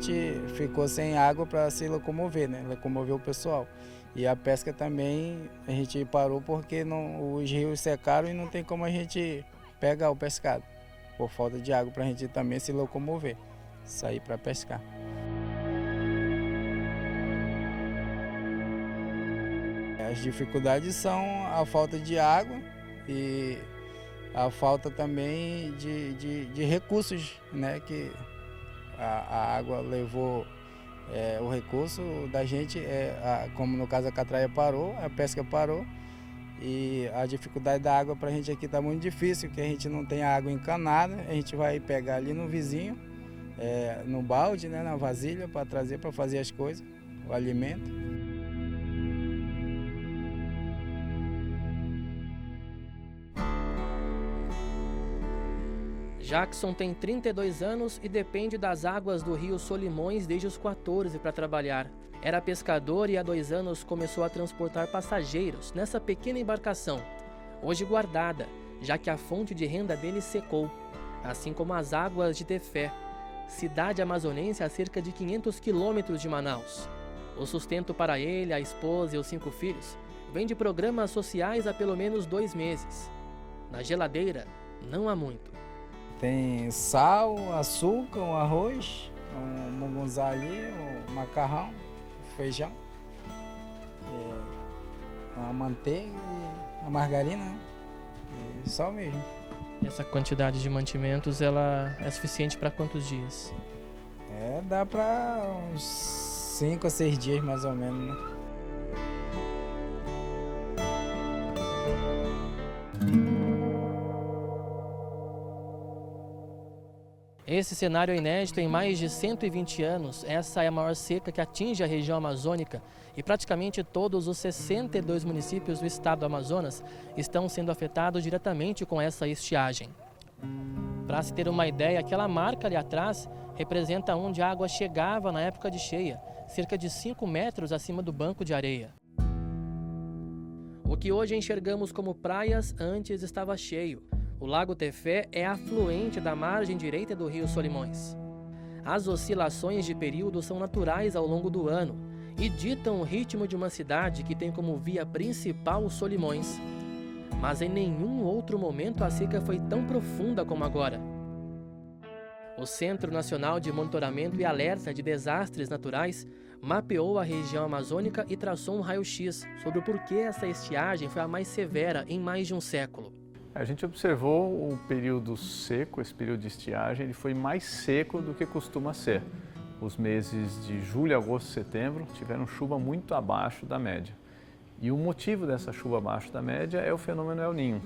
gente ficou sem água para se locomover, né? Locomover o pessoal. E a pesca também a gente parou porque os rios secaram e não tem como a gente pegar o pescado, por falta de água para a gente também se locomover, sair para pescar. As dificuldades são a falta de água e a falta também de recursos, né? Que a água levou o recurso da gente, como no caso a catraia parou, a pesca parou, e a dificuldade da água para a gente aqui está muito difícil, porque a gente não tem água encanada, a gente vai pegar ali no vizinho, no balde, né, na vasilha, para trazer para fazer as coisas, o alimento. Jackson tem 32 anos e depende das águas do rio Solimões desde os 14 para trabalhar. Era pescador e há 2 anos começou a transportar passageiros nessa pequena embarcação, hoje guardada, já que a fonte de renda dele secou, assim como as águas de Tefé, cidade amazonense a cerca de 500 quilômetros de Manaus. O sustento para ele, a esposa e os 5 filhos vem de programas sociais há pelo menos 2 meses. Na geladeira, não há muito. Tem sal, açúcar, um arroz, um mungunzá ali, um macarrão, feijão, uma manteiga e a margarina, né? E só mesmo. Essa quantidade de mantimentos, ela é suficiente para quantos dias? Dá para uns 5 a 6 dias mais ou menos, né? Esse cenário é inédito em mais de 120 anos. Essa é a maior seca que atinge a região amazônica e praticamente todos os 62 municípios do estado do Amazonas estão sendo afetados diretamente com essa estiagem. Para se ter uma ideia, aquela marca ali atrás representa onde a água chegava na época de cheia, cerca de 5 metros acima do banco de areia. O que hoje enxergamos como praias antes estava cheio. O Lago Tefé é afluente da margem direita do rio Solimões. As oscilações de período são naturais ao longo do ano e ditam o ritmo de uma cidade que tem como via principal o Solimões. Mas em nenhum outro momento a seca foi tão profunda como agora. O Centro Nacional de Monitoramento e Alerta de Desastres Naturais mapeou a região amazônica e traçou um raio-x sobre o porquê essa estiagem foi a mais severa em mais de um século. A gente observou o período seco, esse período de estiagem, ele foi mais seco do que costuma ser. Os meses de julho, agosto e setembro tiveram chuva muito abaixo da média. E o motivo dessa chuva abaixo da média é o fenômeno El Niño.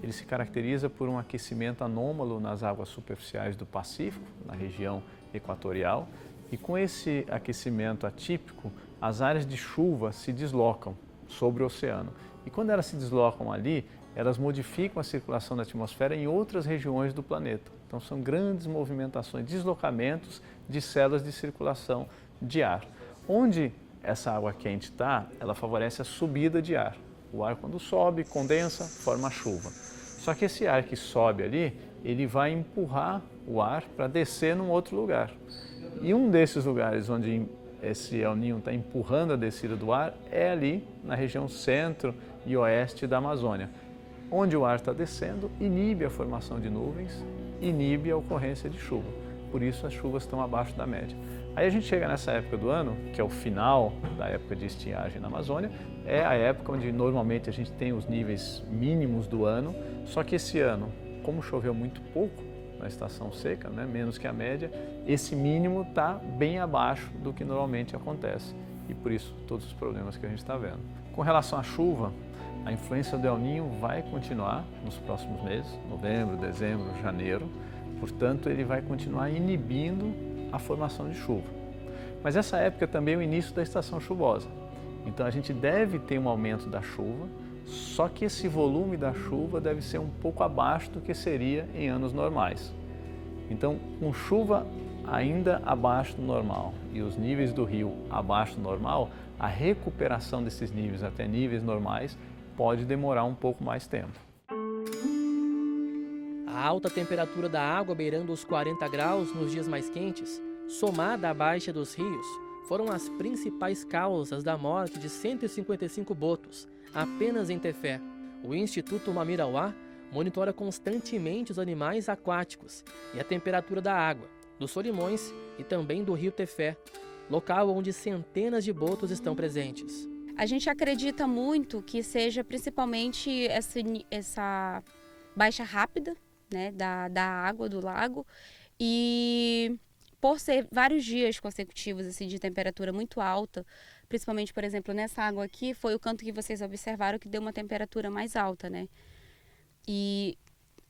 Ele se caracteriza por um aquecimento anômalo nas águas superficiais do Pacífico, na região equatorial, e com esse aquecimento atípico, as áreas de chuva se deslocam sobre o oceano. E quando elas se deslocam ali, elas modificam a circulação da atmosfera em outras regiões do planeta. Então são grandes movimentações, deslocamentos de células de circulação de ar. Onde essa água quente está, ela favorece a subida de ar. O ar quando sobe, condensa, forma chuva. Só que esse ar que sobe ali, ele vai empurrar o ar para descer num outro lugar. E um desses lugares onde esse El Niño está empurrando a descida do ar é ali na região centro e oeste da Amazônia. Onde o ar está descendo, inibe a formação de nuvens, inibe a ocorrência de chuva. Por isso as chuvas estão abaixo da média. Aí a gente chega nessa época do ano, que é o final da época de estiagem na Amazônia, é a época onde normalmente a gente tem os níveis mínimos do ano, só que esse ano, como choveu muito pouco na estação seca, né, menos que a média, esse mínimo está bem abaixo do que normalmente acontece. E por isso todos os problemas que a gente está vendo. Com relação à chuva, a influência do El Niño vai continuar nos próximos meses, novembro, dezembro, janeiro. Portanto, ele vai continuar inibindo a formação de chuva. Mas essa época também é o início da estação chuvosa. Então a gente deve ter um aumento da chuva, só que esse volume da chuva deve ser um pouco abaixo do que seria em anos normais. Então, com chuva ainda abaixo do normal e os níveis do rio abaixo do normal, a recuperação desses níveis até níveis normais pode demorar um pouco mais tempo. A alta temperatura da água beirando os 40 graus nos dias mais quentes somada à baixa dos rios, foram as principais causas da morte de 155 botos, apenas em Tefé. O Instituto Mamirauá monitora constantemente os animais aquáticos e a temperatura da água, dos Solimões e também do rio Tefé, local onde centenas de botos estão presentes. A gente acredita muito que seja principalmente essa baixa rápida, né, da água do lago, e por ser vários dias consecutivos assim, de temperatura muito alta, principalmente, por exemplo, nessa água aqui, foi o canto que vocês observaram que deu uma temperatura mais alta, né? E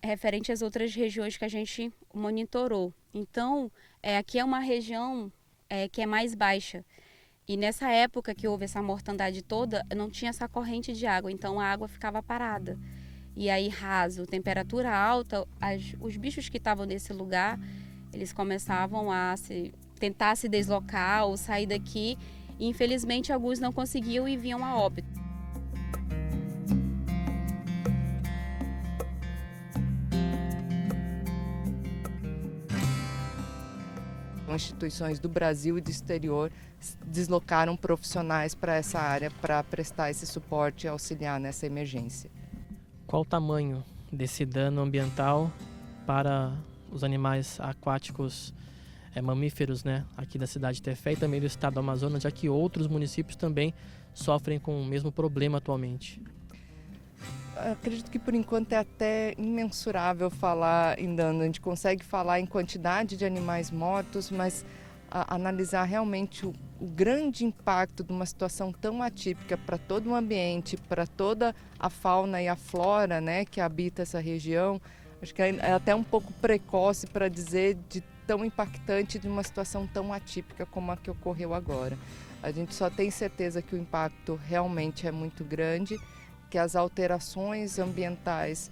referente às outras regiões que a gente monitorou. Então, aqui é uma região que é mais baixa. E nessa época que houve essa mortandade toda, não tinha essa corrente de água, então a água ficava parada. E aí raso, temperatura alta, os bichos que estavam nesse lugar, eles começavam a tentar se deslocar ou sair daqui. E infelizmente alguns não conseguiam e vinham a óbito. Instituições do Brasil e do exterior deslocaram profissionais para essa área para prestar esse suporte e auxiliar nessa emergência. Qual o tamanho desse dano ambiental para os animais aquáticos mamíferos, né, aqui da cidade de Tefé e também do estado do Amazonas, já que outros municípios também sofrem com o mesmo problema atualmente? Acredito que por enquanto é até imensurável falar em dano. A gente consegue falar em quantidade de animais mortos, mas analisar realmente o grande impacto de uma situação tão atípica para todo o ambiente, para toda a fauna e a flora, né, que habita essa região, acho que é até um pouco precoce para dizer de tão impactante de uma situação tão atípica como a que ocorreu agora. A gente só tem certeza que o impacto realmente é muito grande, que as alterações ambientais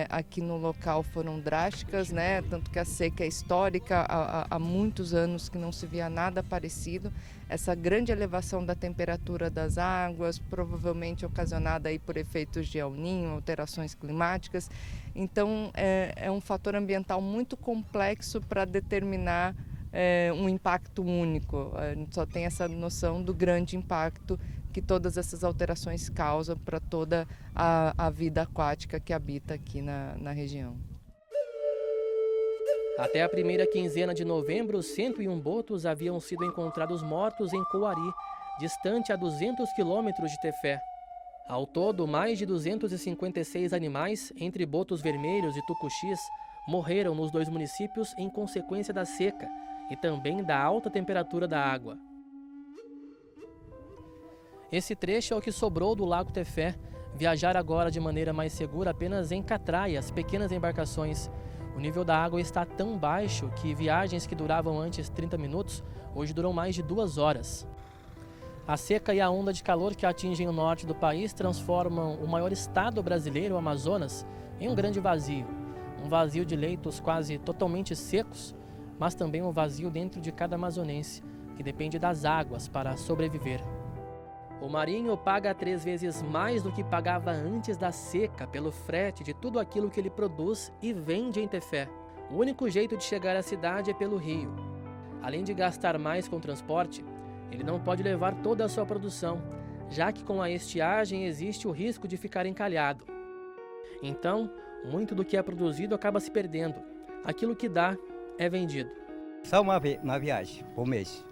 aqui no local foram drásticas, né? Tanto que a seca é histórica, há muitos anos que não se via nada parecido. Essa grande elevação da temperatura das águas, provavelmente ocasionada aí por efeitos de El Niño, alterações climáticas. Então, é um fator ambiental muito complexo para determinar um impacto único. A gente só tem essa noção do grande impacto que todas essas alterações causam para toda a vida aquática que habita aqui na região. Até a primeira quinzena de novembro, 101 botos haviam sido encontrados mortos em Coari, distante a 200 quilômetros de Tefé. Ao todo, mais de 256 animais, entre botos vermelhos e tucuxis, morreram nos dois municípios em consequência da seca e também da alta temperatura da água. Esse trecho é o que sobrou do Lago Tefé. Viajar agora de maneira mais segura apenas em catraias, pequenas embarcações. O nível da água está tão baixo que viagens que duravam antes 30 minutos, hoje duram mais de 2 horas. A seca e a onda de calor que atingem o norte do país transformam o maior estado brasileiro, o Amazonas, em um grande vazio. Um vazio de leitos quase totalmente secos, mas também um vazio dentro de cada amazonense, que depende das águas para sobreviver. O Marinho paga 3 vezes mais do que pagava antes da seca pelo frete de tudo aquilo que ele produz e vende em Tefé. O único jeito de chegar à cidade é pelo rio. Além de gastar mais com transporte, ele não pode levar toda a sua produção, já que com a estiagem existe o risco de ficar encalhado. Então, muito do que é produzido acaba se perdendo. Aquilo que dá é vendido. Só uma viagem por mês.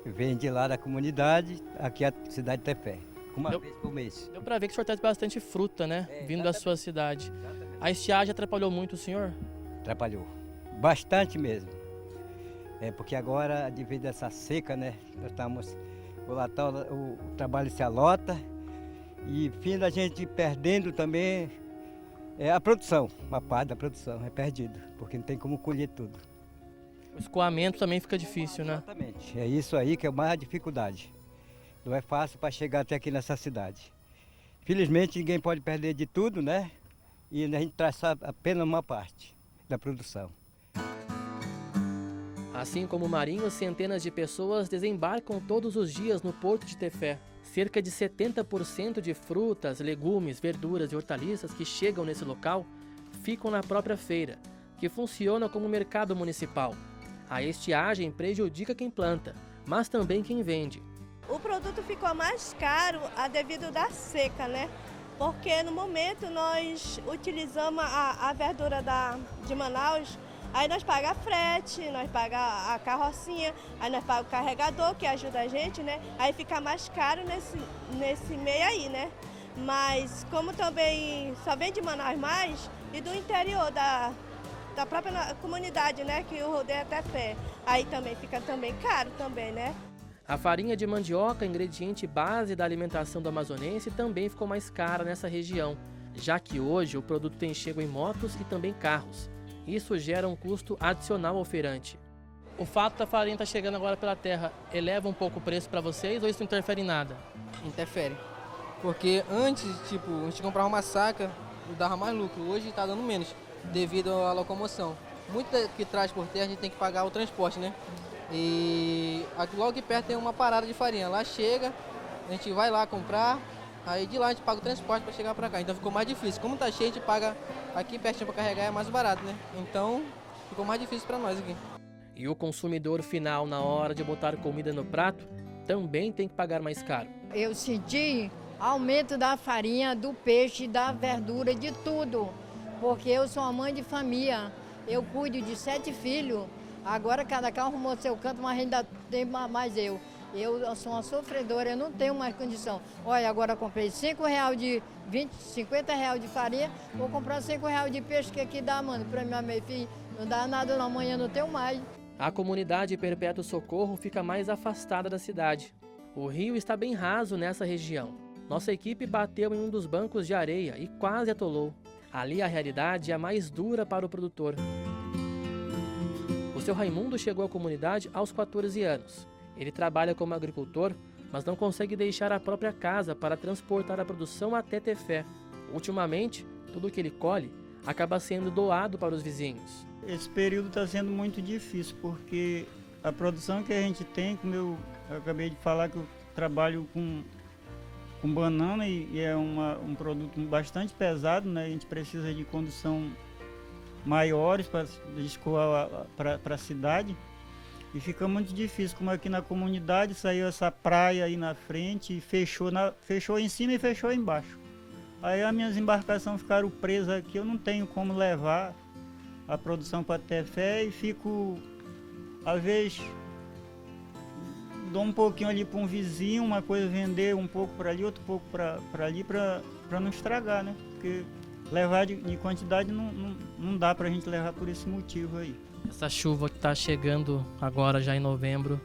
Vem de lá da comunidade, aqui a cidade de Tefé, uma vez por mês. Deu pra ver que o senhor traz bastante fruta, né? Vindo da sua cidade. A estiagem atrapalhou muito o senhor? Atrapalhou, bastante mesmo. Porque agora, devido a essa seca, né, nós estamos, o trabalho se alota e fim da gente perdendo também a produção, uma parte da produção é perdida, porque não tem como colher tudo. O escoamento também fica difícil, né? Exatamente. É isso aí que é mais a dificuldade. Não é fácil para chegar até aqui nessa cidade. Felizmente ninguém pode perder de tudo, né? E a gente traz apenas uma parte da produção. Assim como o Marinho, centenas de pessoas desembarcam todos os dias no Porto de Tefé. Cerca de 70% de frutas, legumes, verduras e hortaliças que chegam nesse local ficam na própria feira, que funciona como mercado municipal. A estiagem prejudica quem planta, mas também quem vende. O produto ficou mais caro devido da seca, né? Porque no momento nós utilizamos a verdura de Manaus, aí nós pagamos frete, nós pagamos a carrocinha, aí nós pagamos o carregador que ajuda a gente, né? Aí fica mais caro nesse meio aí, né? Mas como também só vem de Manaus mais e do interior da própria comunidade, né? Que o rodeio até pé, aí também fica também caro também, né? A farinha de mandioca, ingrediente base da alimentação do amazonense, também ficou mais cara nessa região, já que hoje o produto tem chego em motos e também carros. Isso gera um custo adicional ao feirante. O fato da farinha estar chegando agora pela terra eleva um pouco o preço para vocês ou isso não interfere em nada? Interfere. Porque antes, a gente comprava uma saca e dava mais lucro. Hoje está dando menos, devido à locomoção. Muito que traz por terra a gente tem que pagar o transporte, né? E logo aqui perto tem uma parada de farinha. Lá chega, a gente vai lá comprar, aí de lá a gente paga o transporte para chegar para cá. Então ficou mais difícil. Como tá cheio, a gente paga aqui pertinho para carregar, é mais barato, né? Então ficou mais difícil para nós aqui. E o consumidor final, na hora de botar comida no prato, também tem que pagar mais caro. Eu senti aumento da farinha, do peixe, da verdura, de tudo. Porque eu sou uma mãe de família, eu cuido de 7 filhos. Agora cada carro arrumou seu canto, mas ainda tem mais eu. Eu sou uma sofredora, eu não tenho mais condição. Olha, agora eu comprei R$5 de 50 reais de farinha, vou comprar R$5 de peixe, que aqui dá, mano, para meu filho. Não dá nada não, amanhã não tenho mais. A comunidade Perpétuo Socorro fica mais afastada da cidade. O rio está bem raso nessa região. Nossa equipe bateu em um dos bancos de areia e quase atolou. Ali a realidade é mais dura para o produtor. O seu Raimundo chegou à comunidade aos 14 anos. Ele trabalha como agricultor, mas não consegue deixar a própria casa para transportar a produção até Tefé. Ultimamente, tudo que ele colhe acaba sendo doado para os vizinhos. Esse período está sendo muito difícil, porque a produção que a gente tem, como eu acabei de falar, que eu trabalho com banana e é um produto bastante pesado, né? A gente precisa de condução maiores para escoar para a cidade e fica muito difícil, como aqui na comunidade saiu essa praia aí na frente e fechou em cima e fechou embaixo. Aí as minhas embarcações ficaram presas aqui, eu não tenho como levar a produção para Tefé e fico, às vezes, dou um pouquinho ali para um vizinho, uma coisa vender um pouco para ali, outro pouco para ali, para não estragar, né? Porque levar de quantidade não dá para a gente levar por esse motivo aí. Essa chuva que está chegando agora já em novembro,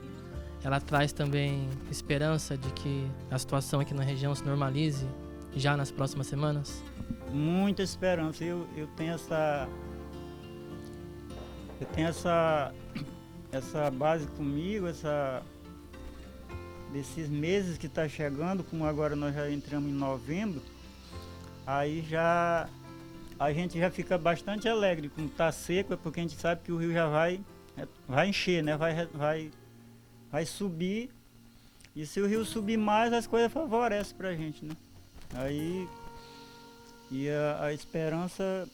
ela traz também esperança de que a situação aqui na região se normalize já nas próximas semanas? Muita esperança. Eu tenho essa base comigo, desses meses que está chegando, como agora nós já entramos em novembro, aí a gente já fica bastante alegre. Como está seco, é porque a gente sabe que o rio já vai encher, né? Vai subir, e se o rio subir mais, as coisas favorecem para a gente, né? Aí, a esperança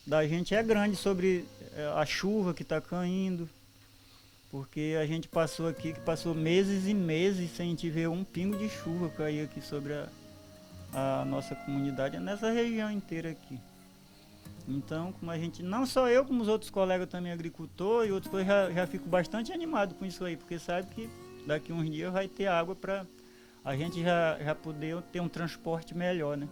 da gente é grande sobre a chuva que está caindo, porque a gente passou meses e meses sem a gente ver um pingo de chuva cair aqui sobre a nossa comunidade, nessa região inteira aqui. Então, como a gente, não só eu, como os outros colegas também agricultores e outros coisas, já fico bastante animado com isso aí, porque sabe que daqui uns dias vai ter água para a gente já poder ter um transporte melhor, né?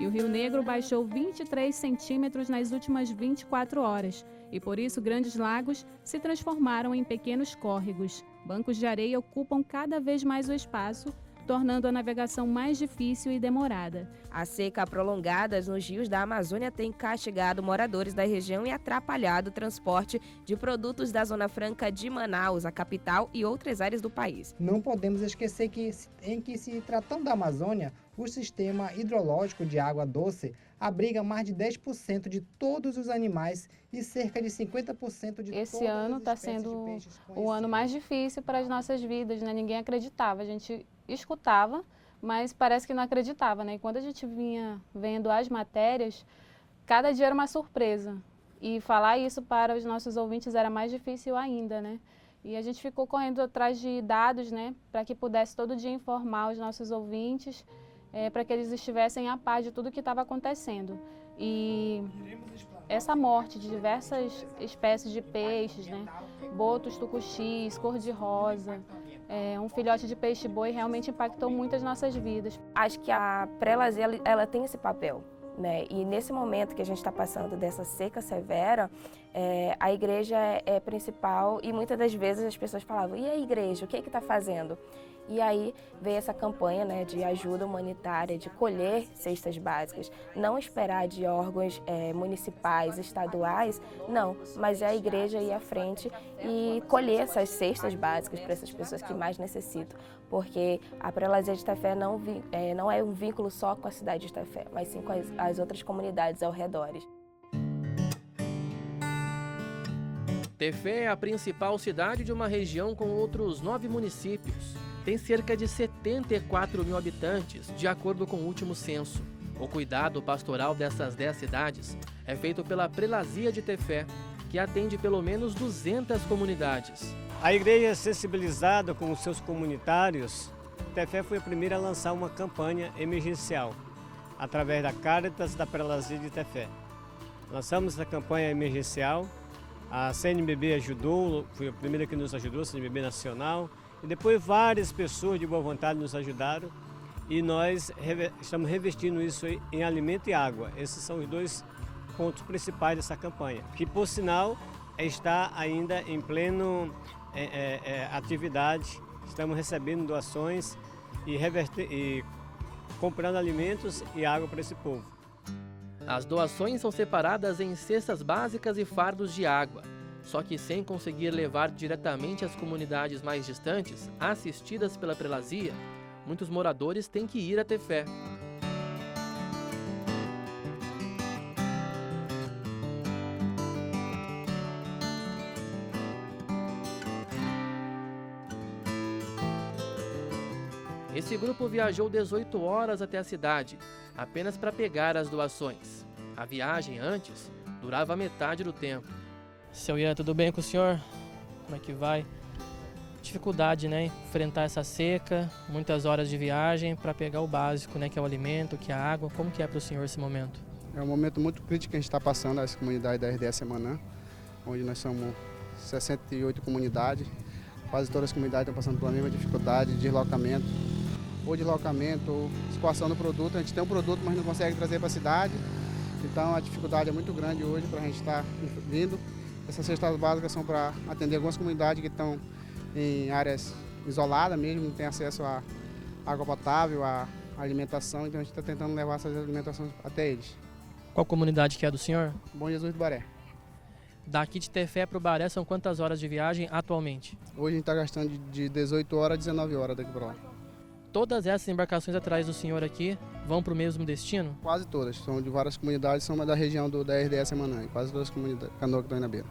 E o Rio Negro baixou 23 centímetros nas últimas 24 horas. E por isso grandes lagos se transformaram em pequenos córregos. Bancos de areia ocupam cada vez mais o espaço, tornando a navegação mais difícil e demorada. A seca prolongada nos rios da Amazônia tem castigado moradores da região e atrapalhado o transporte de produtos da Zona Franca de Manaus, a capital, e outras áreas do país. Não podemos esquecer que, em que se tratando da Amazônia, o sistema hidrológico de água doce abriga mais de 10% de todos os animais e cerca de 50% de Esse todas ano as está espécies de sendo peixes o conhecidas. ano mais difícil para as nossas vidas, né? Ninguém acreditava, a gente escutava, mas parece que não acreditava, né? E quando a gente vinha vendo as matérias, cada dia era uma surpresa. E falar isso para os nossos ouvintes era mais difícil ainda, né? E a gente ficou correndo atrás de dados, né? Para que pudesse todo dia informar os nossos ouvintes, para que eles estivessem a par de tudo que estava acontecendo. E essa morte de diversas espécies de peixes, né? Botos, tucuxis, cor-de-rosa, um filhote de peixe-boi realmente impactou muito as nossas vidas. Acho que a prelasia ela tem esse papel, né? E nesse momento que a gente está passando dessa seca severa, a igreja é principal e muitas das vezes as pessoas falavam: e a igreja, o que está fazendo? E aí veio essa campanha, né, de ajuda humanitária, de colher cestas básicas. Não esperar de órgãos municipais, estaduais, não, mas a igreja ir à frente e colher essas cestas básicas para essas pessoas que mais necessitam. Porque a Prelazia de Tefé não é um vínculo só com a cidade de Tefé, mas sim com as outras comunidades ao redor. Tefé é a principal cidade de uma região com outros 9 municípios. Tem cerca de 74 mil habitantes, de acordo com o último censo. O cuidado pastoral dessas 10 cidades é feito pela Prelazia de Tefé, que atende pelo menos 200 comunidades. A igreja sensibilizada com os seus comunitários, Tefé foi a primeira a lançar uma campanha emergencial, através da Caritas da Prelazia de Tefé. Lançamos essa campanha emergencial, a CNBB ajudou, foi a primeira que nos ajudou, a CNBB Nacional, e depois várias pessoas de boa vontade nos ajudaram e nós estamos revestindo isso em alimento e água. Esses são os 2 pontos principais dessa campanha, que por sinal está ainda em pleno atividade. Estamos recebendo doações e comprando alimentos e água para esse povo. As doações são separadas em cestas básicas e fardos de água. Só que sem conseguir levar diretamente às comunidades mais distantes, assistidas pela Prelazia, muitos moradores têm que ir a Tefé. Esse grupo viajou 18 horas até a cidade, apenas para pegar as doações. A viagem antes durava metade do tempo. Seu Ian, tudo bem com o senhor? Como é que vai? Dificuldade, né? Enfrentar essa seca, muitas horas de viagem para pegar o básico, né? Que é o alimento, que é a água. Como que é para o senhor esse momento? É um momento muito crítico que a gente está passando, as comunidades da RDS Semanã, onde nós somos 68 comunidades. Quase todas as comunidades estão passando pela mesma dificuldade de deslocamento. Ou deslocamento, ou escoação do produto. A gente tem um produto, mas não consegue trazer para a cidade. Então a dificuldade é muito grande hoje para a gente estar vindo. Essas cestas básicas são para atender algumas comunidades que estão em áreas isoladas mesmo, não tem acesso a água potável, a alimentação, então a gente está tentando levar essas alimentações até eles. Qual comunidade que é do senhor? Bom Jesus do Baré. Daqui de Tefé para o Baré são quantas horas de viagem atualmente? Hoje a gente está gastando de 18 horas a 19 horas daqui para lá. Todas essas embarcações atrás do senhor aqui vão para o mesmo destino? Quase todas, são de várias comunidades, são da região da RDS Semanã, quase todas as comunidades, canoas que estão aí na beira.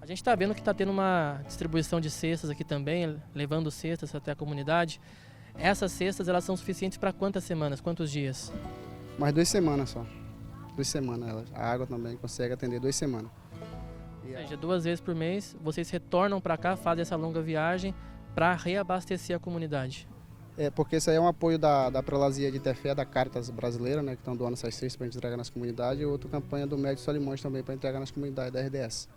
A gente está vendo que está tendo uma distribuição de cestas aqui também, levando cestas até a comunidade. Essas cestas, elas são suficientes para quantas semanas, quantos dias? Mais 2 semanas só. 2 semanas, a água também consegue atender 2 semanas. Ou seja, 2 vezes por mês, vocês retornam para cá, fazem essa longa viagem para reabastecer a comunidade. Porque isso aí é um apoio da Prelazia de Tefé, da Caritas brasileira, né, que estão doando essas cestas para a gente entregar nas comunidades, e outra campanha do Médio Solimões também para entregar nas comunidades da RDS.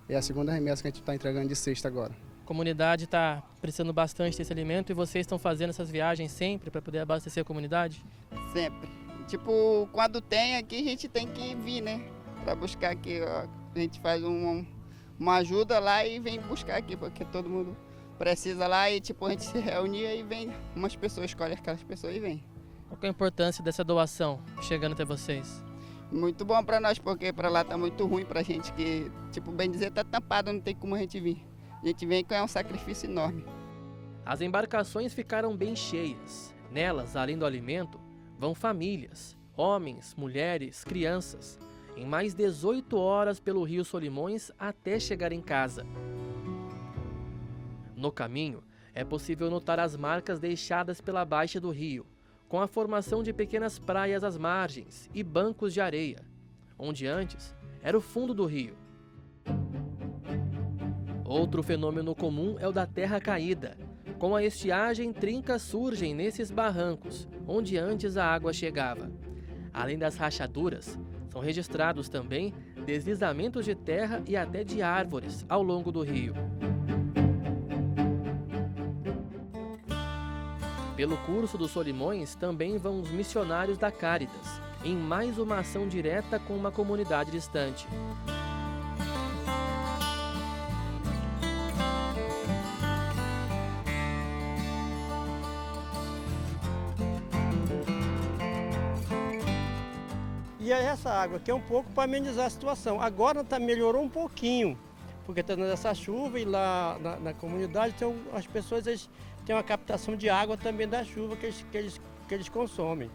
É a segunda remessa que a gente está entregando de cesta agora. A comunidade está precisando bastante desse alimento e vocês estão fazendo essas viagens sempre para poder abastecer a comunidade? Sempre. Tipo, quando tem aqui, a gente tem que vir, né? Para buscar aqui, ó. A gente faz uma ajuda lá e vem buscar aqui, porque todo mundo precisa lá e tipo a gente se reúne e vem, umas pessoas escolhem aquelas pessoas e vem. Qual que é a importância dessa doação chegando até vocês? Muito bom para nós, porque para lá tá muito ruim pra gente, que tipo, bem dizer, tá tampado, não tem como a gente vir. A gente vem que é um sacrifício enorme. As embarcações ficaram bem cheias. Nelas, além do alimento, vão famílias, homens, mulheres, crianças, em mais 18 horas pelo Rio Solimões até chegar em casa. No caminho, é possível notar as marcas deixadas pela baixa do rio, com a formação de pequenas praias às margens e bancos de areia, onde antes era o fundo do rio. Outro fenômeno comum é o da terra caída. Com a estiagem, trincas surgem nesses barrancos, onde antes a água chegava. Além das rachaduras, são registrados também deslizamentos de terra e até de árvores ao longo do rio. Pelo curso dos Solimões também vão os missionários da Cáritas, em mais uma ação direta com uma comunidade distante. E essa água aqui é um pouco para amenizar a situação. Agora melhorou um pouquinho, porque está dando essa chuva e lá na comunidade as pessoas têm uma captação de água também da chuva que eles consomem.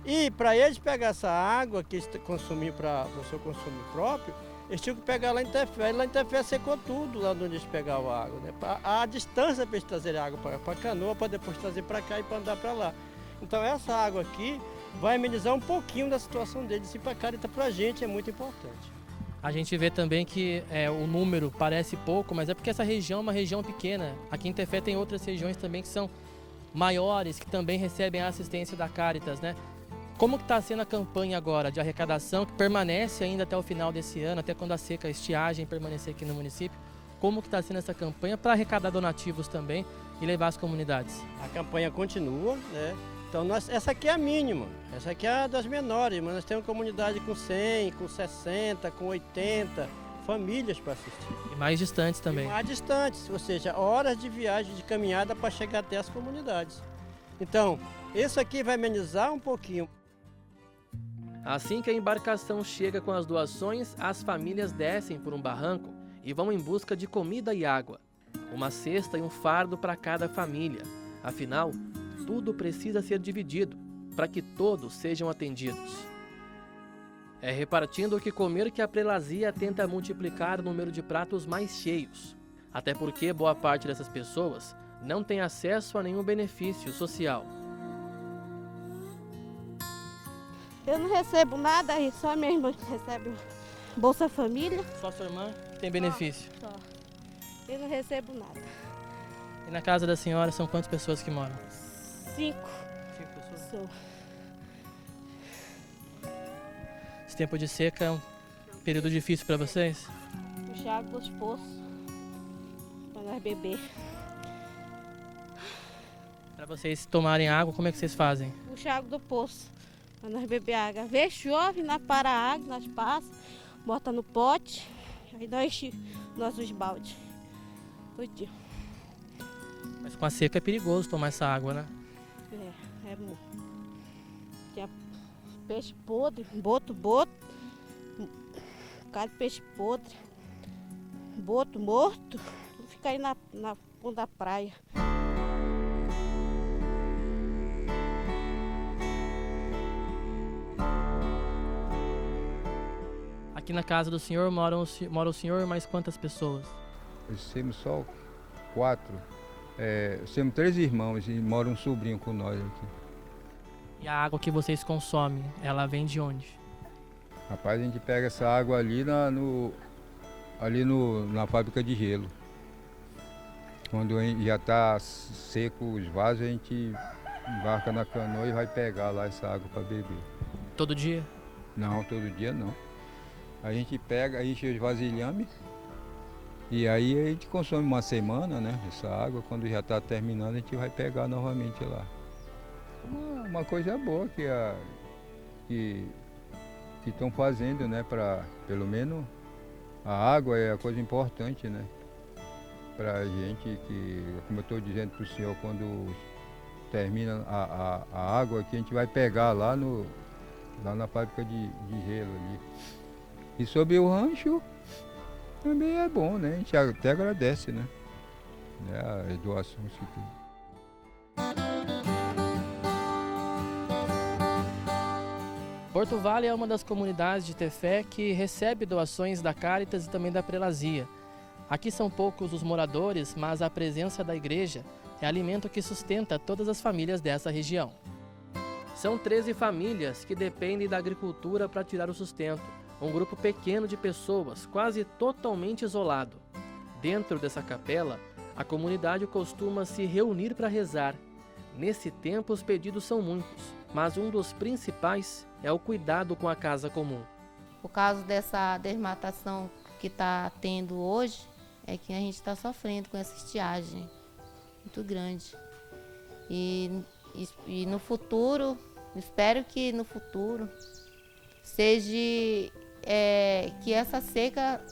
E para eles pegar essa água que eles consumem para o seu consumo próprio, eles tinham que pegar lá em Tefé. E lá em Tefé secou tudo, lá onde eles pegavam a água. Né? A distância para eles trazerem água para a canoa, para depois trazer para cá e para andar para lá. Então essa água aqui vai amenizar um pouquinho da situação deles. E para a Cáritas, para a gente, é muito importante. A gente vê também que o número parece pouco, mas é porque essa região é uma região pequena. Aqui em Tefé tem outras regiões também que são maiores, que também recebem a assistência da Cáritas, né? Como que está sendo a campanha agora de arrecadação, que permanece ainda até o final desse ano, até quando a seca, a estiagem permanecer aqui no município? Como que está sendo essa campanha para arrecadar donativos também e levar às comunidades? A campanha continua, né? Então, essa aqui é a mínima, essa aqui é a das menores, mas nós temos comunidade com 100, com 60, com 80 famílias para assistir. E mais distantes também. E mais distantes, ou seja, horas de viagem, de caminhada para chegar até as comunidades. Então, isso aqui vai amenizar um pouquinho. Assim que a embarcação chega com as doações, as famílias descem por um barranco e vão em busca de comida e água. Uma cesta e um fardo para cada família. Afinal, tudo precisa ser dividido para que todos sejam atendidos. É repartindo o que comer que a prelazia tenta multiplicar o número de pratos mais cheios. Até porque boa parte dessas pessoas não tem acesso a nenhum benefício social. Eu não recebo nada, só minha irmã que recebe Bolsa Família. Só sua irmã tem benefício? Só. Eu não recebo nada. E na casa da senhora são quantas pessoas que moram? 5. 5 pessoas? Sou. Esse tempo de seca é um período difícil para vocês? Puxar água dos poços para nós beber. Para vocês tomarem água, como é que vocês fazem? Puxar água do poço para nós beber água. Vê, chove, nós para a água, nós passa, bota no pote, aí nós enche nossos baldes. Tudinho. Mas com a seca é perigoso tomar essa água, né? É muito. Tinha peixe podre, boto, cara de peixe podre, boto morto, fica aí na ponta da praia. Aqui na casa do senhor mora o senhor e mais quantas pessoas? Nós temos só 4. Temos 3 irmãos e mora um sobrinho com nós aqui. E a água que vocês consomem, ela vem de onde? Rapaz, a gente pega essa água ali na fábrica de gelo. Quando já está seco os vasos, a gente embarca na canoa e vai pegar lá essa água para beber. Todo dia? Não, todo dia não. A gente pega, enche os vasilhames e aí a gente consome uma semana, né? Essa água, quando já está terminando, a gente vai pegar novamente lá. Uma coisa boa que estão fazendo, né? Pelo menos a água é a coisa importante, né? para a gente que, como eu estou dizendo para o senhor, quando termina a água aqui, a gente vai pegar lá na fábrica de gelo ali. E sobre o rancho, também é bom, né? A gente até agradece, né? As doações que tem. Porto Vale é uma das comunidades de Tefé que recebe doações da Cáritas e também da Prelazia. Aqui são poucos os moradores, mas a presença da igreja é alimento que sustenta todas as famílias dessa região. São 13 famílias que dependem da agricultura para tirar o sustento. Um grupo pequeno de pessoas, quase totalmente isolado. Dentro dessa capela, a comunidade costuma se reunir para rezar. Nesse tempo, os pedidos são muitos, mas um dos principais é o cuidado com a casa comum. Por causa dessa desmatação que está tendo hoje, é que a gente está sofrendo com essa estiagem muito grande. E no futuro, espero que no futuro seja que essa seca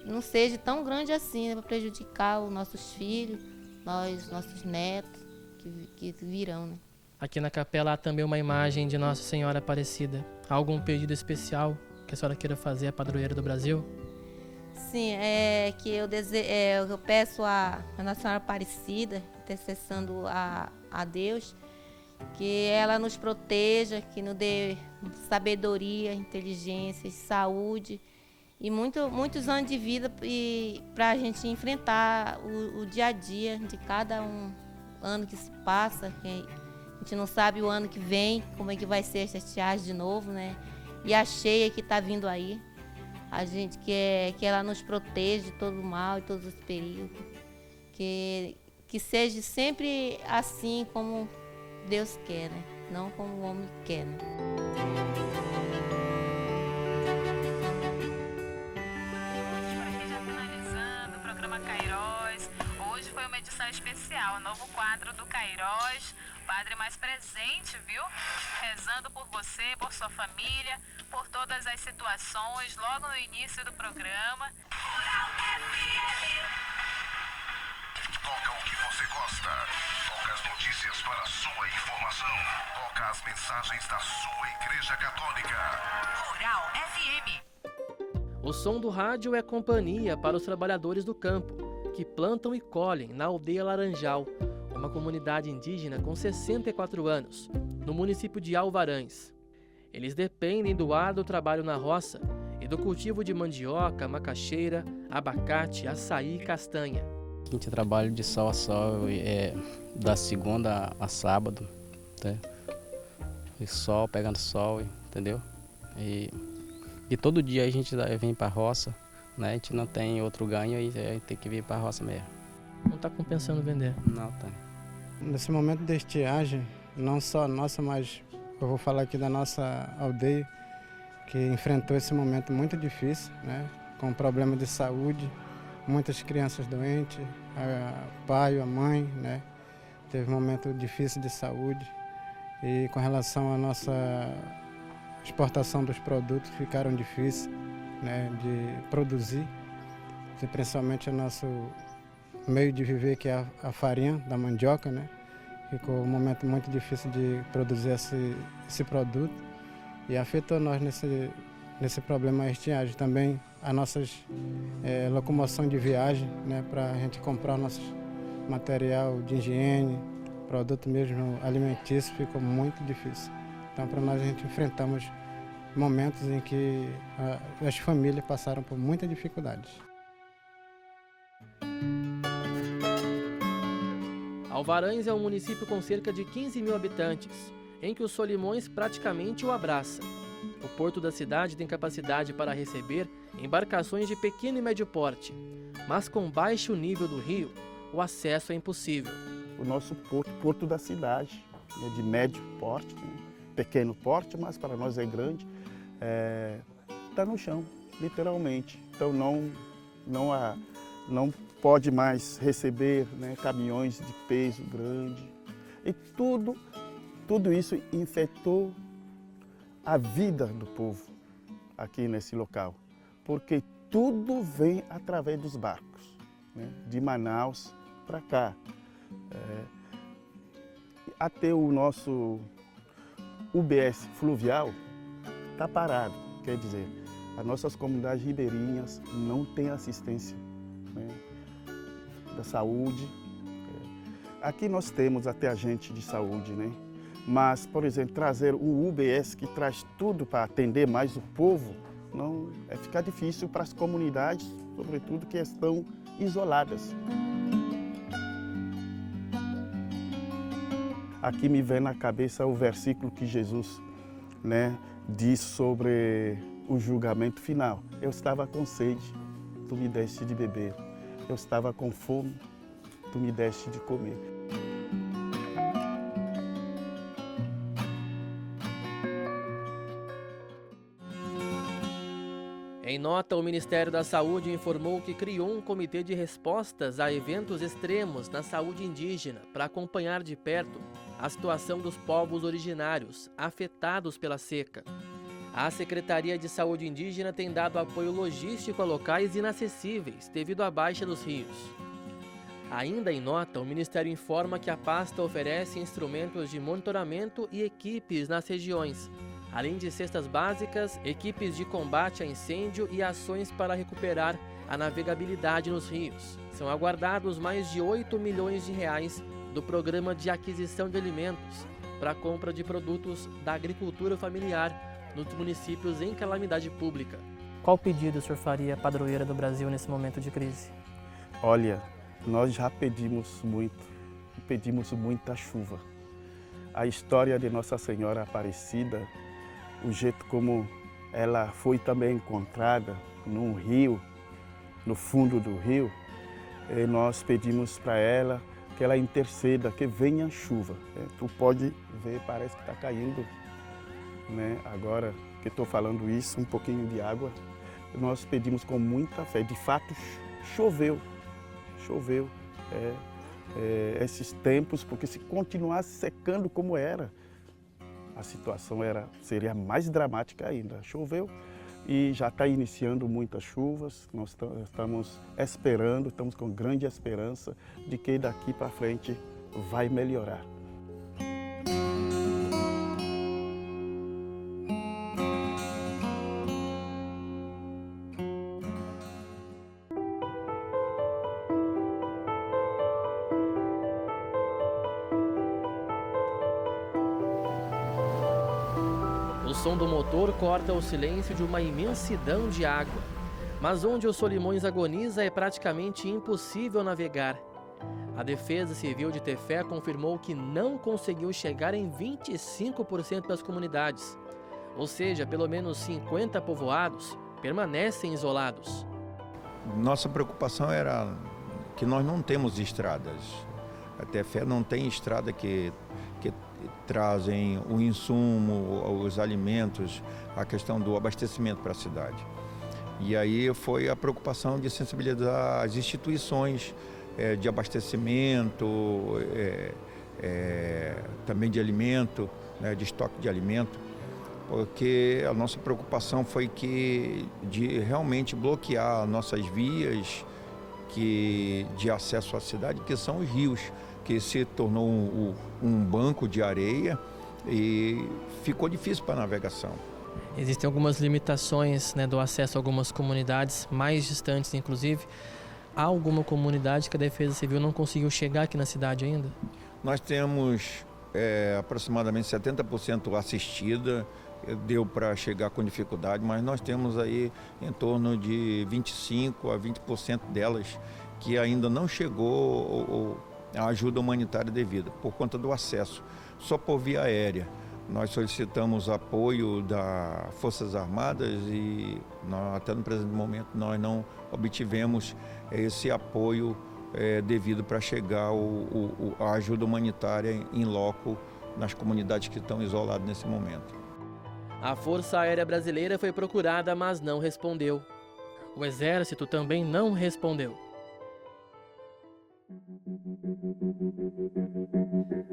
não seja tão grande assim, né, para prejudicar os nossos filhos, nossos netos que virão, né? Aqui na capela há também uma imagem de Nossa Senhora Aparecida. Há algum pedido especial que a senhora queira fazer à padroeira do Brasil? Sim, que eu peço a Nossa Senhora Aparecida, intercessando a Deus, que ela nos proteja, que nos dê sabedoria, inteligência, saúde e muitos anos de vida para a gente enfrentar o dia a dia de cada ano que se passa. A gente não sabe o ano que vem, como é que vai ser essa estiagem de novo, né? E a cheia que está vindo aí. A gente quer que ela nos proteja de todo o mal e todos os perigos. Que seja sempre assim como Deus quer, né? Não como o homem quer, né? Finalizando o programa Cairós. Hoje foi uma edição especial, novo quadro do Cairós. Padre mais presente, viu? Rezando por você, por sua família, por todas as situações, logo no início do programa. Toca o que você gosta. Toca as notícias para sua informação. Toca as mensagens da sua Igreja Católica. Rural FM. O som do rádio é companhia para os trabalhadores do campo, que plantam e colhem na aldeia Laranjal, uma comunidade indígena com 64 anos, no município de Alvarães. Eles dependem do árduo trabalho na roça e do cultivo de mandioca, macaxeira, abacate, açaí e castanha. A gente trabalha de sol a sol, da segunda a sábado, né? E sol, pegando sol, entendeu? E todo dia a gente vem para a roça, né? A gente não tem outro ganho e a gente tem que vir para a roça mesmo. Não está compensando vender? Não tem. Nesse momento de estiagem, não só nossa, mas eu vou falar aqui da nossa aldeia, que enfrentou esse momento muito difícil, né? Com problema de saúde, muitas crianças doentes, o pai, a mãe, né? Teve um momento difícil de saúde. E com relação à nossa exportação dos produtos, ficaram difíceis, né, de produzir, principalmente o nosso meio de viver, que é a farinha da mandioca, né? Ficou um momento muito difícil de produzir esse produto e afetou nós nesse problema a estiagem. Também a nossa locomoção de viagem, né, para a gente comprar o nosso material de higiene, produto mesmo alimentício, ficou muito difícil. Então, para nós, a gente enfrentamos momentos em que as famílias passaram por muitas dificuldades. Alvarães é um município com cerca de 15 mil habitantes, em que o Solimões praticamente o abraça. O porto da cidade tem capacidade para receber embarcações de pequeno e médio porte, mas com baixo nível do rio, o acesso é impossível. O nosso porto da cidade é de médio porte, pequeno porte, mas para nós é grande, está no chão, literalmente. Então não pode mais receber, né, caminhões de peso grande. E tudo isso infectou a vida do povo aqui nesse local, porque tudo vem através dos barcos. né, de Manaus para cá. Até o nosso UBS fluvial está parado, quer dizer, as nossas comunidades ribeirinhas não têm assistência, né, da saúde. Aqui nós temos até agente de saúde, né? Mas, por exemplo, trazer o UBS que traz tudo para atender mais o povo, não fica difícil para as comunidades, sobretudo que estão isoladas. Aqui me vem na cabeça o versículo que Jesus, né, diz sobre o julgamento final. Eu estava com sede, tu me deste de beber. Eu estava com fome, tu me deste de comer. Em nota, o Ministério da Saúde informou que criou um comitê de respostas a eventos extremos na saúde indígena para acompanhar de perto a situação dos povos originários afetados pela seca. A Secretaria de Saúde Indígena tem dado apoio logístico a locais inacessíveis devido à baixa dos rios. Ainda em nota, o Ministério informa que a pasta oferece instrumentos de monitoramento e equipes nas regiões, além de cestas básicas, equipes de combate a incêndio e ações para recuperar a navegabilidade nos rios. São aguardados mais de 8 milhões de reais do Programa de Aquisição de Alimentos para a compra de produtos da agricultura familiar nos municípios em calamidade pública. Qual pedido o senhor faria à padroeira do Brasil nesse momento de crise? Olha, nós já pedimos muita chuva. A história de Nossa Senhora Aparecida, o jeito como ela foi também encontrada num rio, no fundo do rio, nós pedimos para ela que ela interceda, que venha chuva. Tu pode ver, parece que está caindo, né? Agora que estou falando isso, um pouquinho de água. Nós pedimos com muita fé. De fato, choveu. Esses tempos, porque se continuasse secando como era, a situação seria mais dramática ainda. Choveu e já está iniciando muitas chuvas. Nós estamos esperando, estamos com grande esperança de que daqui para frente vai melhorar. O som do motor corta o silêncio de uma imensidão de água. Mas onde o Solimões agoniza é praticamente impossível navegar. A Defesa Civil de Tefé confirmou que não conseguiu chegar em 25% das comunidades. Ou seja, pelo menos 50 povoados permanecem isolados. Nossa preocupação era que nós não temos estradas. A Tefé não tem estrada que trazem o insumo, os alimentos, a questão do abastecimento para a cidade. E aí foi a preocupação de sensibilizar as instituições de abastecimento, também de alimento, né, de estoque de alimento, porque a nossa preocupação foi de realmente bloquear nossas vias de acesso à cidade, que são os rios, que se tornou um banco de areia e ficou difícil para a navegação. Existem algumas limitações, né, do acesso a algumas comunidades mais distantes, inclusive. Há alguma comunidade que a Defesa Civil não conseguiu chegar aqui na cidade ainda? Nós temos aproximadamente 70% assistida, deu para chegar com dificuldade, mas nós temos aí em torno de 25% a 20% delas que ainda não chegou a ajuda humanitária devida, por conta do acesso, só por via aérea. Nós solicitamos apoio das Forças Armadas e até no presente momento nós não obtivemos esse apoio devido para chegar a ajuda humanitária em loco nas comunidades que estão isoladas nesse momento. A Força Aérea Brasileira foi procurada, mas não respondeu. O Exército também não respondeu.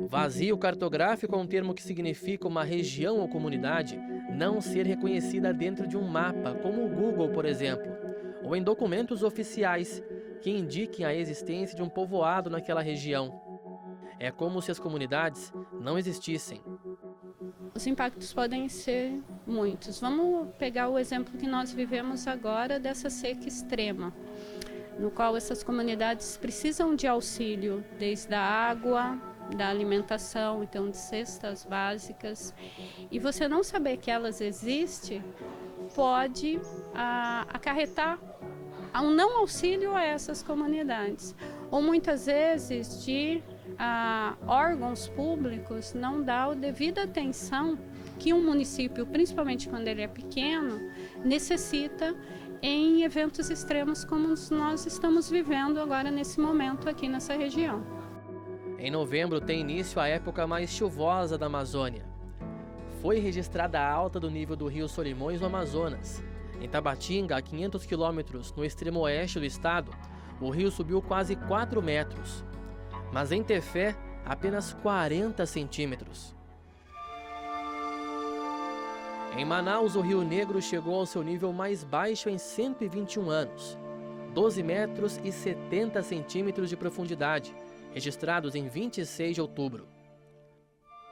Vazio cartográfico é um termo que significa uma região ou comunidade não ser reconhecida dentro de um mapa, como o Google, por exemplo, ou em documentos oficiais, que indiquem a existência de um povoado naquela região. É como se as comunidades não existissem. Os impactos podem ser muitos. Vamos pegar o exemplo que nós vivemos agora dessa seca extrema, no qual essas comunidades precisam de auxílio, desde a água, da alimentação, então de cestas básicas. E você não saber que elas existem pode acarretar um não auxílio a essas comunidades. Ou muitas vezes de órgãos públicos não dá a devida atenção que um município, principalmente quando ele é pequeno, necessita em eventos extremos como nós estamos vivendo agora nesse momento aqui nessa região. Em novembro tem início a época mais chuvosa da Amazônia. Foi registrada a alta do nível do rio Solimões no Amazonas. Em Tabatinga, a 500 quilômetros no extremo oeste do estado, o rio subiu quase 4 metros. Mas em Tefé, apenas 40 centímetros. Em Manaus, o Rio Negro chegou ao seu nível mais baixo em 121 anos. 12 metros e 70 centímetros de profundidade, registrados em 26 de outubro.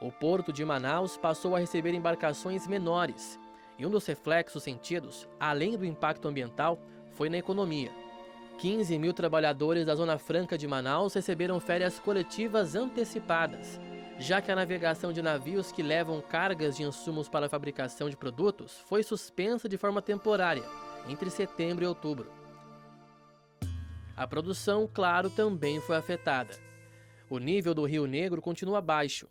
O porto de Manaus passou a receber embarcações menores, e um dos reflexos sentidos, além do impacto ambiental, foi na economia. 15 mil trabalhadores da Zona Franca de Manaus receberam férias coletivas antecipadas, já que a navegação de navios que levam cargas de insumos para a fabricação de produtos foi suspensa de forma temporária, entre setembro e outubro. A produção, claro, também foi afetada. O nível do Rio Negro continua baixo,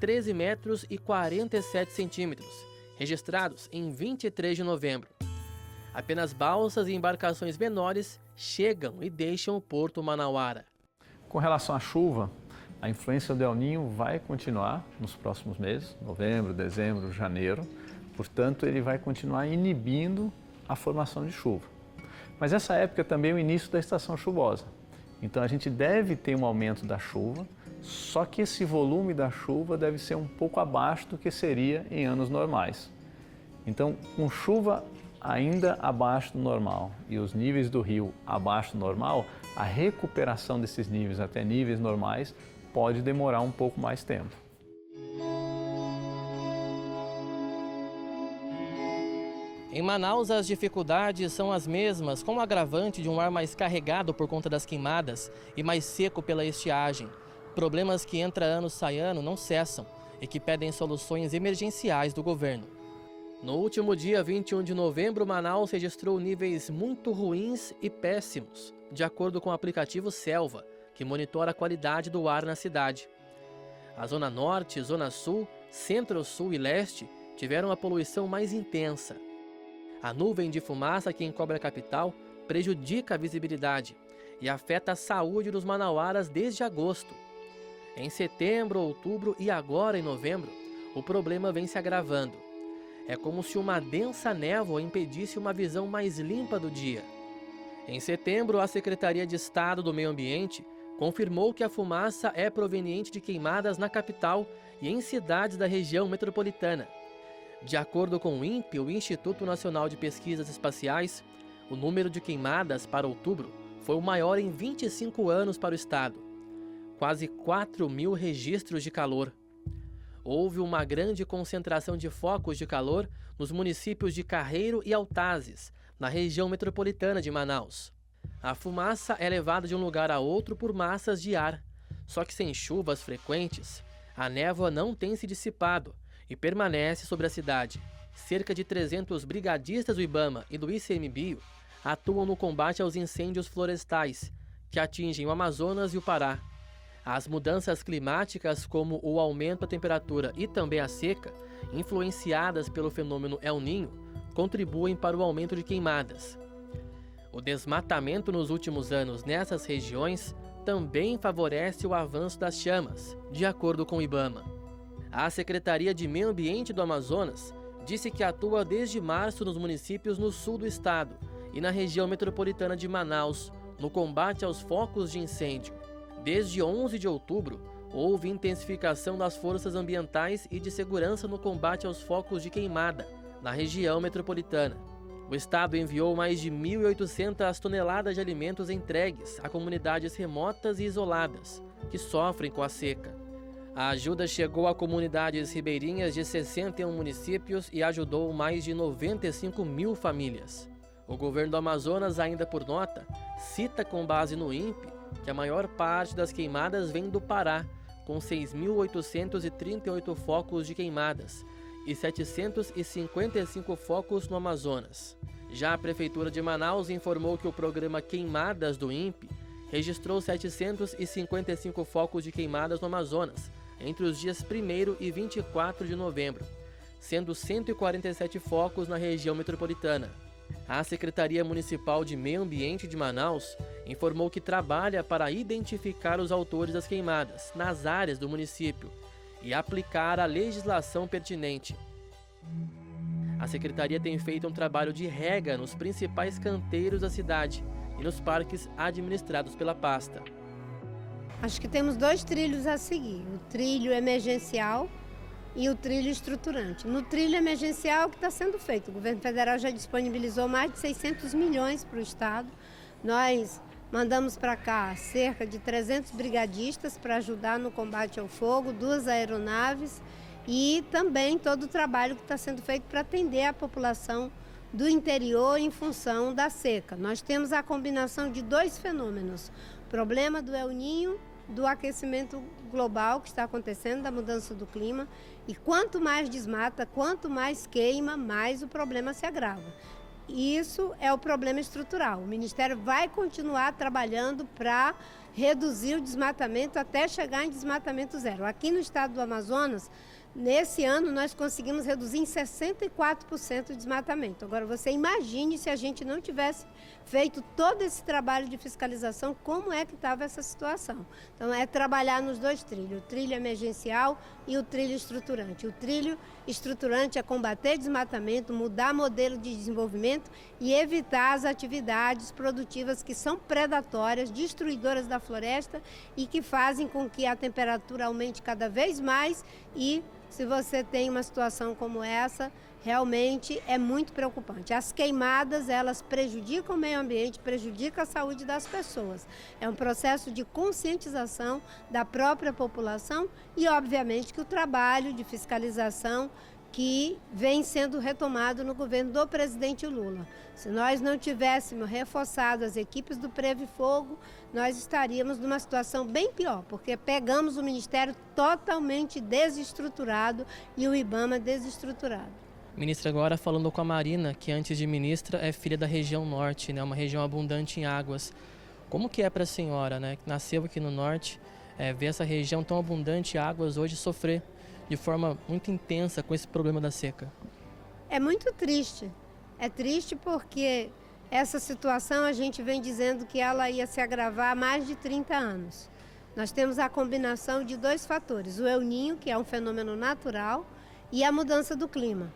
13 metros e 47 centímetros, registrados em 23 de novembro. Apenas balsas e embarcações menores chegam e deixam o porto manauara. Com relação à chuva, a influência do El Niño vai continuar nos próximos meses, novembro, dezembro, janeiro. Portanto, ele vai continuar inibindo a formação de chuva. Mas essa época é também o início da estação chuvosa. Então a gente deve ter um aumento da chuva, só que esse volume da chuva deve ser um pouco abaixo do que seria em anos normais. Então, com chuva ainda abaixo do normal e os níveis do rio abaixo do normal, a recuperação desses níveis até níveis normais pode demorar um pouco mais tempo. Em Manaus, as dificuldades são as mesmas, com o agravante de um ar mais carregado por conta das queimadas e mais seco pela estiagem. Problemas que entra ano sai ano não cessam e que pedem soluções emergenciais do governo. No último dia 21 de novembro, Manaus registrou níveis muito ruins e péssimos, de acordo com o aplicativo Selva, que monitora a qualidade do ar na cidade. A Zona Norte, Zona Sul, Centro-Sul e Leste tiveram a poluição mais intensa. A nuvem de fumaça que encobre a capital prejudica a visibilidade e afeta a saúde dos manauaras desde agosto. Em setembro, outubro e agora em novembro, o problema vem se agravando. É como se uma densa névoa impedisse uma visão mais limpa do dia. Em setembro, a Secretaria de Estado do Meio Ambiente confirmou que a fumaça é proveniente de queimadas na capital e em cidades da região metropolitana. De acordo com o INPE, o Instituto Nacional de Pesquisas Espaciais, o número de queimadas para outubro foi o maior em 25 anos para o estado. Quase 4.000 registros de calor. Houve uma grande concentração de focos de calor nos municípios de Carreiro e Altazes, na região metropolitana de Manaus. A fumaça é levada de um lugar a outro por massas de ar, só que sem chuvas frequentes, a névoa não tem se dissipado e permanece sobre a cidade. Cerca de 300 brigadistas do IBAMA e do ICMBio atuam no combate aos incêndios florestais, que atingem o Amazonas e o Pará. As mudanças climáticas, como o aumento da temperatura e também a seca, influenciadas pelo fenômeno El Niño, contribuem para o aumento de queimadas. O desmatamento nos últimos anos nessas regiões também favorece o avanço das chamas, de acordo com o IBAMA. A Secretaria de Meio Ambiente do Amazonas disse que atua desde março nos municípios no sul do estado e na região metropolitana de Manaus, no combate aos focos de incêndio. Desde 11 de outubro, houve intensificação das forças ambientais e de segurança no combate aos focos de queimada, na região metropolitana. O o Estado enviou mais de 1.800 toneladas de alimentos entregues a comunidades remotas e isoladas, que sofrem com a seca. A ajuda chegou a comunidades ribeirinhas de 61 municípios e ajudou mais de 95 mil famílias. O governo do Amazonas, ainda por nota, cita com base no INPE que a maior parte das queimadas vem do Pará, com 6.838 focos de queimadas e 755 focos no Amazonas. Já a Prefeitura de Manaus informou que o programa Queimadas do INPE registrou 755 focos de queimadas no Amazonas entre os dias 1º e 24 de novembro, sendo 147 focos na região metropolitana. A Secretaria Municipal de Meio Ambiente de Manaus informou que trabalha para identificar os autores das queimadas nas áreas do município e aplicar a legislação pertinente. A Secretaria tem feito um trabalho de rega nos principais canteiros da cidade e nos parques administrados pela pasta. Acho que temos 2 trilhos a seguir, o trilho emergencial e o trilho estruturante. No trilho emergencial, o que está sendo feito? O governo federal já disponibilizou mais de 600 milhões para o Estado. Nós mandamos para cá cerca de 300 brigadistas para ajudar no combate ao fogo, 2 aeronaves e também todo o trabalho que está sendo feito para atender a população do interior em função da seca. Nós temos a combinação de 2 fenômenos, o problema do El Niño, do aquecimento global que está acontecendo, da mudança do clima, e quanto mais desmata, quanto mais queima, mais o problema se agrava. Isso é o problema estrutural. O Ministério vai continuar trabalhando para reduzir o desmatamento até chegar em desmatamento zero. Aqui no estado do Amazonas, nesse ano, nós conseguimos reduzir em 64% o desmatamento. Agora, você imagine se a gente não tivesse feito todo esse trabalho de fiscalização, como é que estava essa situação. Então, é trabalhar nos 2 trilhos, o trilho emergencial e o trilho estruturante. O trilho estruturante é combater desmatamento, mudar modelo de desenvolvimento e evitar as atividades produtivas que são predatórias, destruidoras da floresta e que fazem com que a temperatura aumente cada vez mais e se você tem uma situação como essa, realmente é muito preocupante. As queimadas, elas prejudicam o meio ambiente, prejudicam a saúde das pessoas. É um processo de conscientização da própria população e, obviamente, que o trabalho de fiscalização que vem sendo retomado no governo do presidente Lula. Se nós não tivéssemos reforçado as equipes do Preve Fogo, nós estaríamos numa situação bem pior, porque pegamos o Ministério totalmente desestruturado e o IBAMA desestruturado. Ministra, agora falando com a Marina, que antes de ministra é filha da região norte, né, uma região abundante em águas. Como que é para a senhora, né, que nasceu aqui no norte, ver essa região tão abundante em águas hoje sofrer de forma muito intensa com esse problema da seca? É muito triste. É triste porque essa situação a gente vem dizendo que ela ia se agravar há mais de 30 anos. Nós temos a combinação de 2 fatores, o El Niño, que é um fenômeno natural, e a mudança do clima.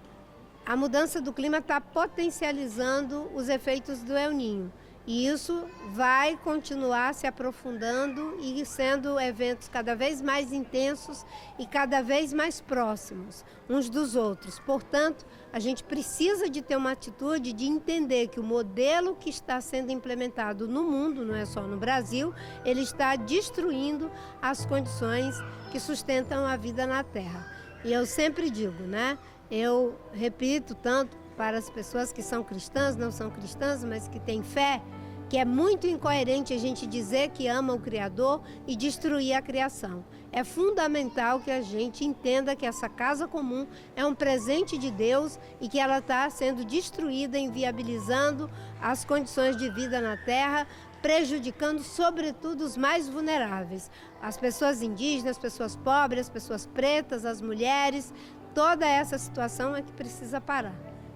A mudança do clima está potencializando os efeitos do El Niño. E isso vai continuar se aprofundando e sendo eventos cada vez mais intensos e cada vez mais próximos uns dos outros. Portanto, a gente precisa de ter uma atitude de entender que o modelo que está sendo implementado no mundo, não é só no Brasil, ele está destruindo as condições que sustentam a vida na Terra. E eu sempre digo, né? Eu repito tanto para as pessoas que são cristãs, não são cristãs, mas que têm fé, que é muito incoerente a gente dizer que ama o Criador e destruir a criação. É fundamental que a gente entenda que essa casa comum é um presente de Deus e que ela está sendo destruída, inviabilizando as condições de vida na Terra, prejudicando sobretudo os mais vulneráveis. As pessoas indígenas, as pessoas pobres, as pessoas pretas, as mulheres, toda essa situação é que precisa parar.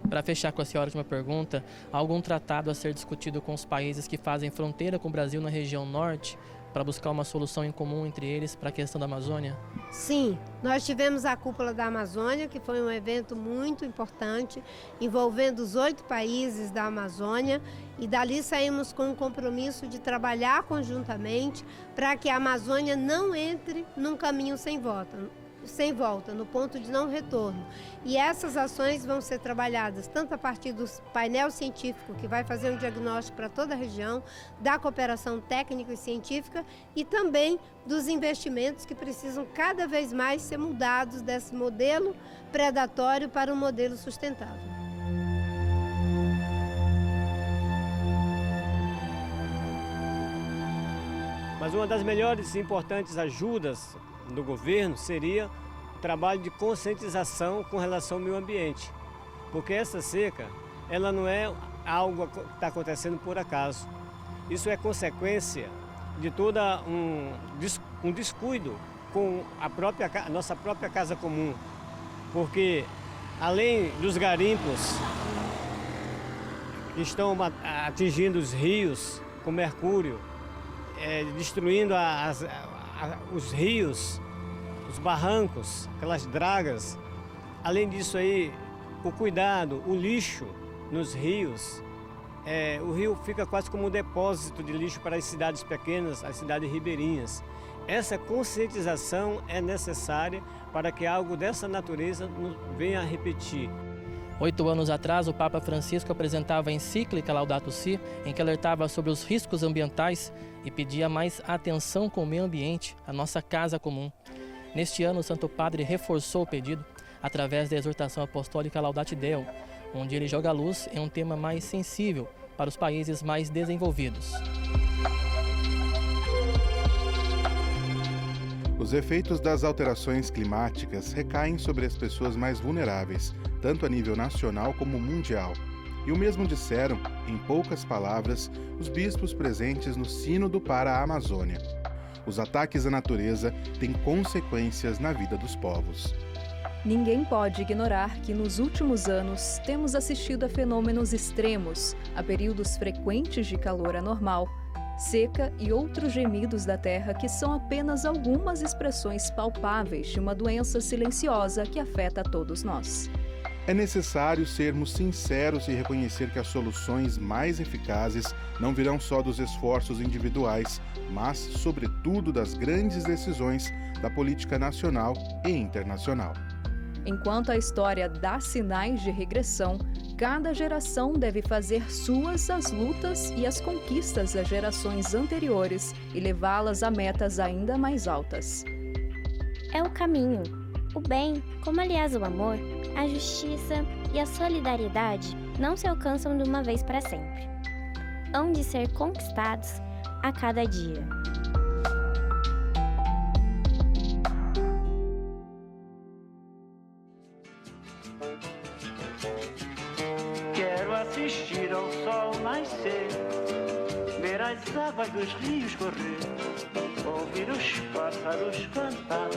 Para fechar com a senhora, última pergunta, há algum tratado a ser discutido com os países que fazem fronteira com o Brasil na região norte para buscar uma solução em comum entre eles para a questão da Amazônia? Sim, nós tivemos a Cúpula da Amazônia, que foi um evento muito importante, envolvendo os 8 países da Amazônia, e dali saímos com um compromisso de trabalhar conjuntamente para que a Amazônia não entre num caminho sem volta. sem volta, no ponto de não retorno. E essas ações vão ser trabalhadas tanto a partir do painel científico, que vai fazer um diagnóstico para toda a região, da cooperação técnica e científica e também dos investimentos que precisam cada vez mais ser mudados desse modelo predatório para um modelo sustentável. Mas uma das melhores e importantes ajudas do governo seria o trabalho de conscientização com relação ao meio ambiente. Porque essa seca, ela não é algo que está acontecendo por acaso. Isso é consequência de todo um descuido com a nossa própria casa comum. Porque além dos garimpos que estão atingindo os rios com mercúrio, destruindo os rios, os barrancos, aquelas dragas. Além disso aí, o cuidado, o lixo nos rios, o rio fica quase como um depósito de lixo para as cidades pequenas, as cidades ribeirinhas. Essa conscientização é necessária para que algo dessa natureza não venha a repetir. 8 anos atrás, o Papa Francisco apresentava a encíclica Laudato Si, em que alertava sobre os riscos ambientais e pedia mais atenção com o meio ambiente, a nossa casa comum. Neste ano, o Santo Padre reforçou o pedido através da exortação apostólica Laudate Deo, onde ele joga a luz em um tema mais sensível para os países mais desenvolvidos. Os efeitos das alterações climáticas recaem sobre as pessoas mais vulneráveis, tanto a nível nacional como mundial. E o mesmo disseram, em poucas palavras, os bispos presentes no Sínodo para a Amazônia. Os ataques à natureza têm consequências na vida dos povos. Ninguém pode ignorar que nos últimos anos temos assistido a fenômenos extremos, a períodos frequentes de calor anormal, seca e outros gemidos da terra que são apenas algumas expressões palpáveis de uma doença silenciosa que afeta a todos nós. É necessário sermos sinceros e reconhecer que as soluções mais eficazes não virão só dos esforços individuais, mas, sobretudo, das grandes decisões da política nacional e internacional. Enquanto a história dá sinais de regressão, cada geração deve fazer suas as lutas e as conquistas das gerações anteriores e levá-las a metas ainda mais altas. É o caminho. O bem, como aliás o amor, a justiça e a solidariedade não se alcançam de uma vez para sempre. Hão de ser conquistados a cada dia. Quero assistir ao sol nascer, ver as águas dos rios correr, ouvir os pássaros cantar.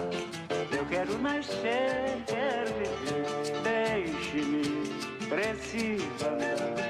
Eu quero nascer, quero viver, deixe-me, preciso andar.